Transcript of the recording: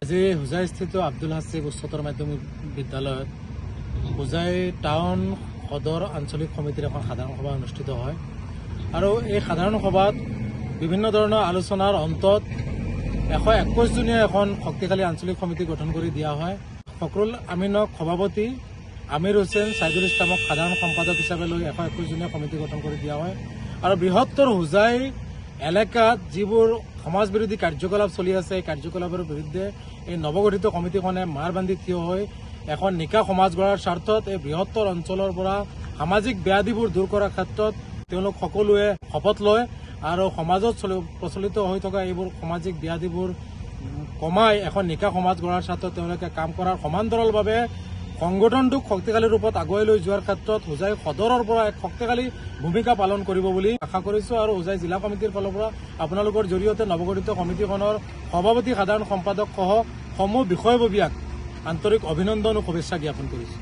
আজি হোজাইস্থিত আব্দুল হাছিব উচ্চতৰ মাধ্যমিক বিদ্যালয়ত হোজাই টাউন সদৰ আঞ্চলিক সমিতিৰ এখন সাধাৰণ সভা অনুষ্ঠিত হয় আৰু এই সাধাৰণ সভাত বিভিন্ন ধৰণৰ আলোচনাৰ অন্তত 121 জনীয়া এখন শক্তিশালী আঞ্চলিক সমিতি গঠন কৰি দিয়া হয়। ফখৰুল আমিনক সভাপতি, আমিৰ হুছেইন সাইদুল ইছলামক সাধাৰণ সম্পাদক হিচাপে লৈ 121 জনীয়া সমিতি গঠন কৰি দিয়া হয় আৰু বৃহত্তৰ হোজাই এলেকাত যিবোৰ সমাজ বিৰোধী কাৰ্যকলাপ চলি আছে এই কাৰ্যকলাপৰ বিৰুদ্ধে এই নৱগঠিত কমিটিখনে মাৰ বান্ধি থিয় হৈ এখন নিকা সমাজ গঢ়াৰ স্বাৰ্থত এই বৃহত্তৰ অঞ্চলৰ পৰা সামাজিক ব্যাধিবোৰ দূৰ কৰাৰ ক্ষেত্ৰত তেওঁলোক সকলোৱে শপত লয় আৰু সমাজত প্ৰচলিত হৈ থকা এইবোৰ সামাজিক ব্যাধিবোৰ কমাই এখন নিকা সমাজ গঢ়াৰ স্বাৰ্থত তেওঁলোকে কাম কৰাৰ সমান্তৰালভাৱে সংগঠনটোক শক্তিশালী ৰূপত আগুৱাই লৈ যোৱাৰ ক্ষেত্ৰত হোজাই সদৰৰ পৰা এক শক্তিশালী ভূমিকা পালন কৰিব বুলি আশা কৰিছো আৰু হোজাই জিলা কমিটিৰ ফালৰ পৰা আপোনালোকৰ জৰিয়তে নৱগঠিত কমিটিখনৰ সভাপতি, সাধাৰণ সম্পাদক সহ সমূহ বিষয়ববীয়াক আন্তৰিক অভিনন্দন আৰু শুভেচ্ছা জ্ঞাপন কৰিছো।